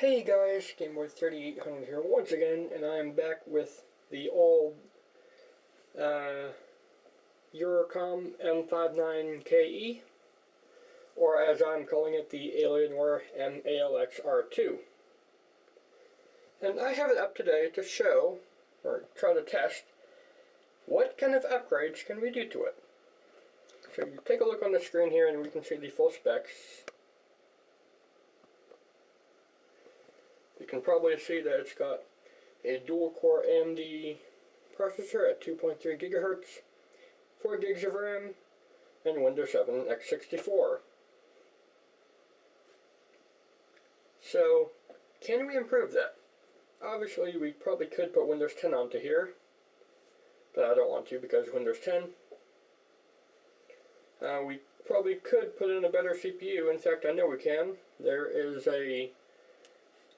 Hey guys, GameBoy3800 here once again, and I'm back with the old Eurocom M59K, or as I'm calling it, the Alienware mALX R2. And I have it up today to show, or try to test, what kind of upgrades can we do to it. So you take a look on the screen here and we can see the full specs. You can probably see that it's got a dual-core AMD processor at 2.3 GHz, 4 gigs of RAM, and Windows 7 x64. So, can we improve that? Obviously, we probably could put Windows 10 onto here, but I don't want to because Windows 10. We probably could put in a better CPU. In fact, I know we can. There is a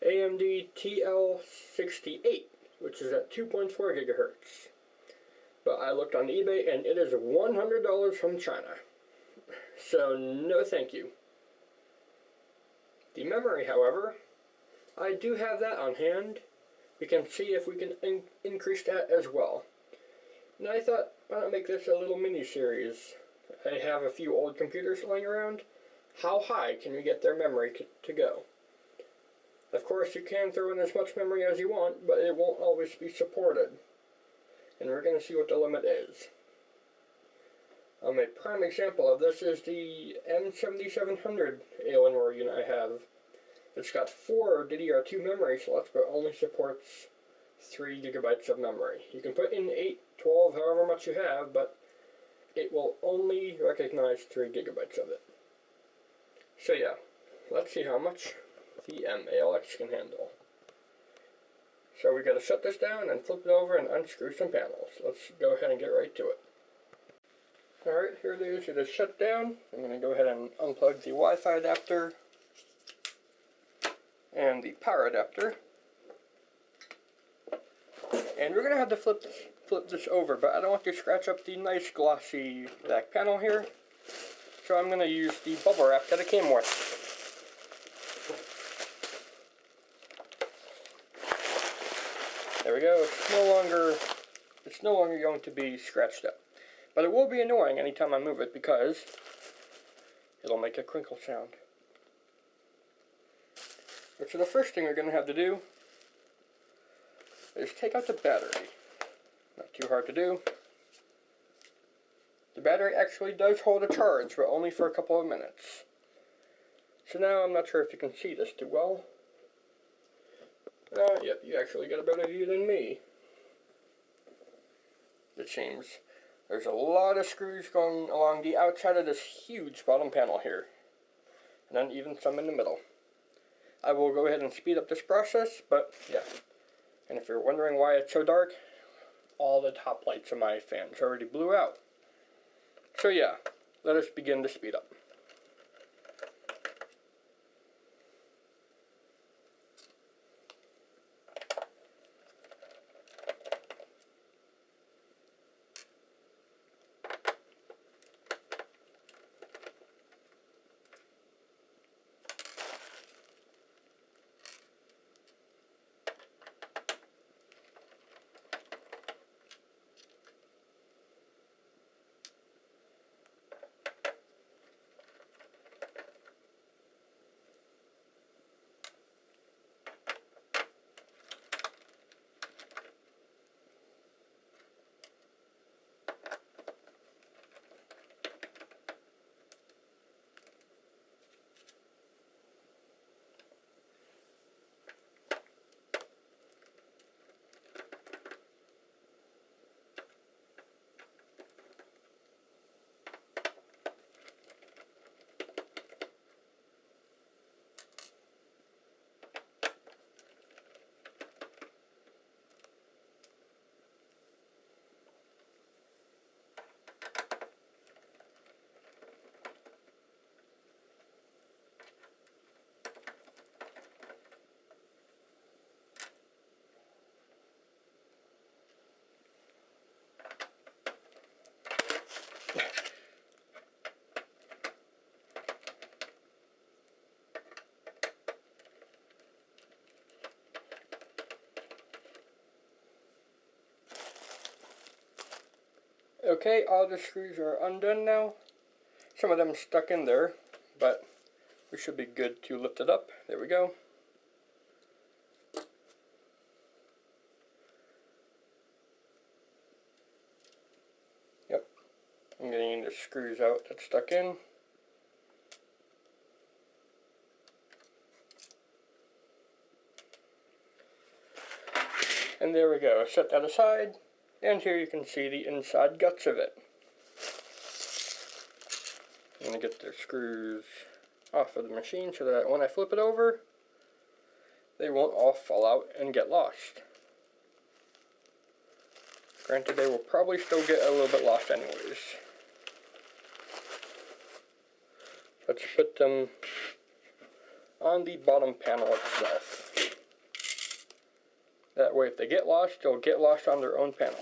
AMD TL68, which is at 2.4 gigahertz. But I looked on eBay and it is $100 from China. So no thank you. The memory, however, I do have that on hand. We can see if we can increase that as well. And I thought, why not make this a little mini-series? I have a few old computers laying around. How high can we get their memory to go? Of course, you can throw in as much memory as you want, but it won't always be supported. And we're going to see what the limit is. A prime example of this is the M5700 Alienware unit I have. It's got 4 DDR2 memory slots, but only supports 3 gigabytes of memory. You can put in 8, 12, however much you have, but it will only recognize 3 gigabytes of it. So yeah, let's see how much the mALX can handle. So we got to shut this down and flip it over and unscrew some panels. Let's go ahead and get right to it. Alright, here it is. It is shut down. I'm going to go ahead and unplug the Wi-Fi adapter and the power adapter. And we're going to have to flip this over, but I don't want to scratch up the nice glossy back panel here. So I'm going to use the bubble wrap that it came with. There we go. It's no longer going to be scratched up. But it will be annoying anytime I move it because it'll make a crinkle sound. So the first thing we're going to have to do is take out the battery. Not too hard to do. The battery actually does hold a charge, but only for a couple of minutes. So now I'm not sure if you can see this too well. Yep, you actually got a better view than me. It seems. There's a lot of screws going along the outside of this huge bottom panel here. And then even some in the middle. I will go ahead and speed up this process, but yeah. And if you're wondering why it's so dark, all the top lights of my fans already blew out. So yeah, let us begin to speed up. Okay, all the screws are undone now. Some of them stuck in there, but we should be good to lift it up. There we go. Yep, I'm getting the screws out that's stuck in. And there we go, set that aside, and here you can see the inside guts of it. I'm going to get the screws off of the machine so that when I flip it over, they won't all fall out and get lost. Granted, they will probably still get a little bit lost anyways. Let's put them on the bottom panel itself. That way if they get lost, they'll get lost on their own panel.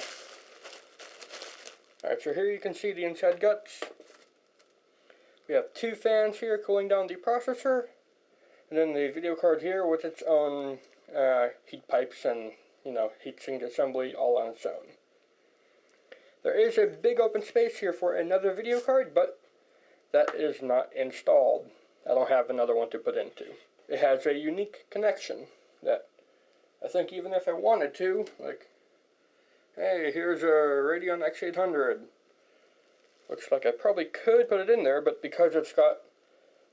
Alright, so here you can see the inside guts. We have two fans here cooling down the processor, and then the video card here with its own heat pipes and, heatsink assembly all on its own. There is a big open space here for another video card, but that is not installed. I don't have another one to put into. It has a unique connection that I think even if I wanted to, like, hey, here's a Radeon X800. Looks like I probably could put it in there, but because it's got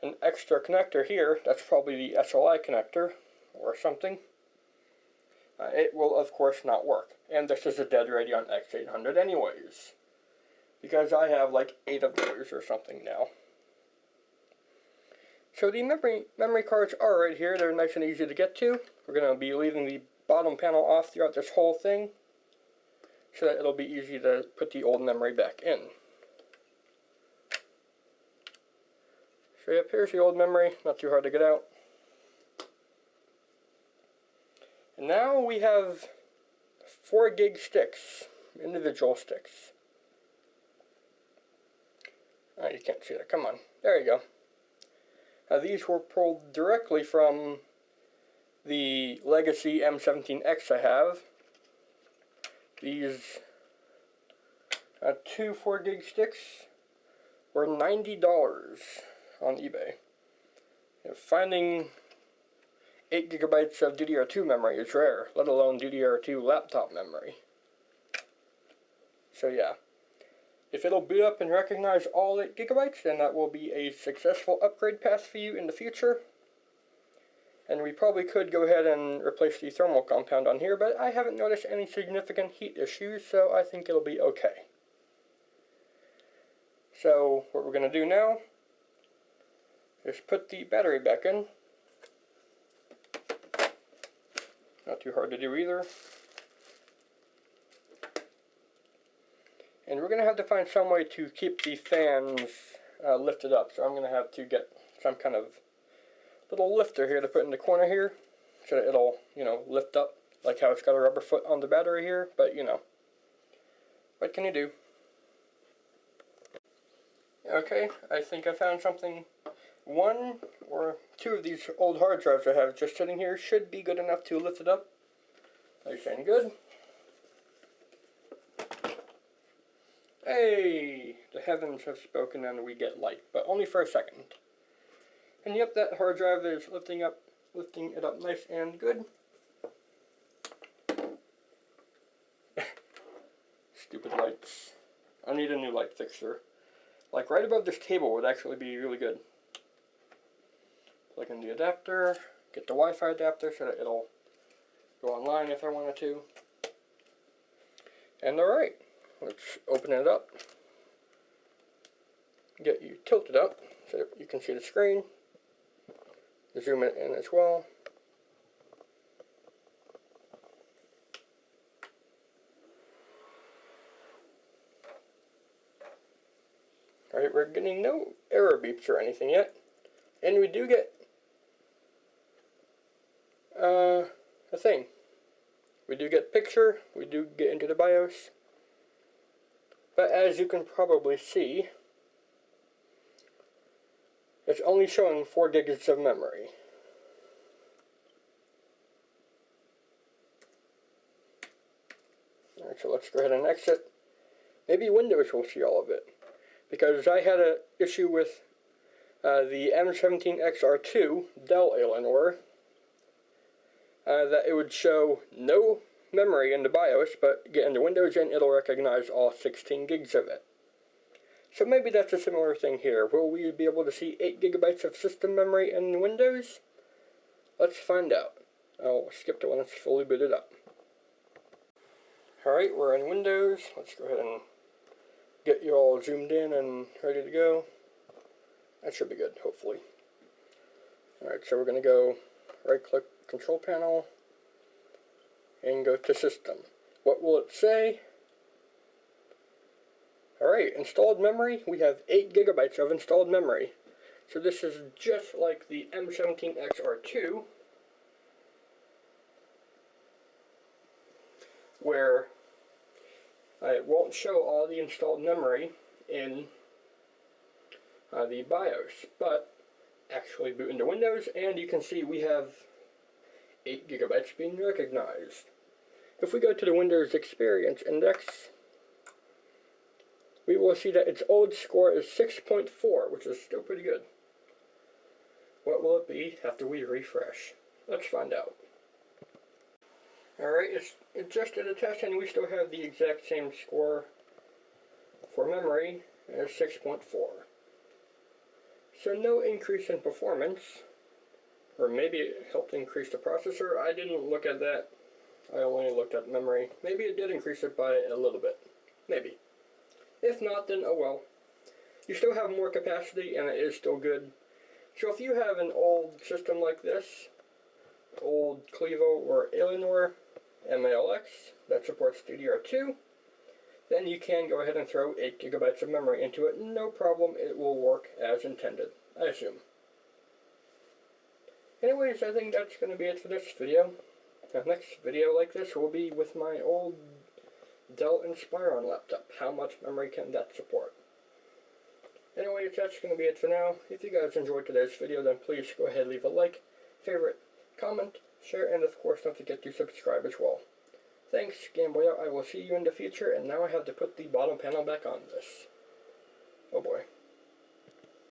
an extra connector here, that's probably the SLI connector or something, it will of course not work. And this is a dead Radeon X800 anyways, because I have like 8 of those or something now. So the memory cards are right here. They're nice and easy to get to. We're going to be leaving the bottom panel off throughout this whole thing so that it'll be easy to put the old memory back in. So yep, here's the old memory, not too hard to get out. And now we have 4 gig sticks, individual sticks. Oh, you can't see that, come on, there you go. Now these were pulled directly from the Legacy M59K I have. These 2 4 gig sticks were $90 on eBay. Finding 8 gigabytes of DDR2 memory is rare, let alone DDR2 laptop memory. So yeah, if it'll boot up and recognize all 8 gigabytes, then that will be a successful upgrade path for you in the future. And we probably could go ahead and replace the thermal compound on here, but I haven't noticed any significant heat issues, so I think it'll be okay. So what we're going to do now is put the battery back in. Not too hard to do either. And we're going to have to find some way to keep the fans lifted up. So I'm going to have to get some kind of little lifter here to put in the corner here so that it'll, lift up like how it's got a rubber foot on the battery here. But, what can you do? Okay, I think I found something. 1 or 2 of these old hard drives I have just sitting here should be good enough to lift it up. Nice and good. Hey, the heavens have spoken and we get light, but only for a second. And yep, that hard drive is lifting it up nice and good. Stupid lights. I need a new light fixture. Like right above this table would actually be really good. Plug in the adapter, get the Wi-Fi adapter so that it'll go online if I wanted to. And alright, let's open it up. Get you tilted up so that you can see the screen. Zoom it in as well. Alright, we're getting no error beeps or anything yet. And we do get a thing. We do get picture, we do get into the BIOS. But as you can probably see, it's only showing 4 gigs of memory. Alright, so let's go ahead and exit. maybe Windows will see all of it. Because I had an issue with the M59K Dell Alienware, that it would show no memory in the BIOS, but get into Windows and it'll recognize all 16 gigs of it. So maybe that's a similar thing here. Will we be able to see 8 gigabytes of system memory in Windows? Let's find out. I'll skip to when it's fully booted up. Alright, we're in Windows. Let's go ahead and get you all zoomed in and ready to go. That should be good, hopefully. Alright, so we're going to go right-click Control Panel and go to System. What will it say? Alright, installed memory. We have 8 gigabytes of installed memory. So this is just like the M17XR2, where it won't show all the installed memory in the BIOS, but actually boot into Windows and you can see we have 8 gigabytes being recognized. If we go to the Windows Experience Index, we will see that its old score is 6.4, which is still pretty good. What will it be after we refresh? Let's find out. Alright, it just did a test and we still have the exact same score for memory as 6.4. So no increase in performance, or maybe it helped increase the processor. I didn't look at that. I only looked at memory. Maybe it did increase it by a little bit. Maybe. If not, then oh well. You still have more capacity and it is still good. So if you have an old system like this, old Clevo or Alienware mALX that supports DDR2, then you can go ahead and throw 8 gigabytes of memory into it. No problem, it will work as intended, I assume. Anyways, I think that's going to be it for this video. The next video like this will be with my old Dell Inspiron laptop. How much memory can that support? Anyways, that's going to be it for now. If you guys enjoyed today's video, then please go ahead and leave a like, favorite, comment, share, and of course don't forget to subscribe as well. Thanks, Game Boy out. I will see you in the future, and now I have to put the bottom panel back on this. Oh boy.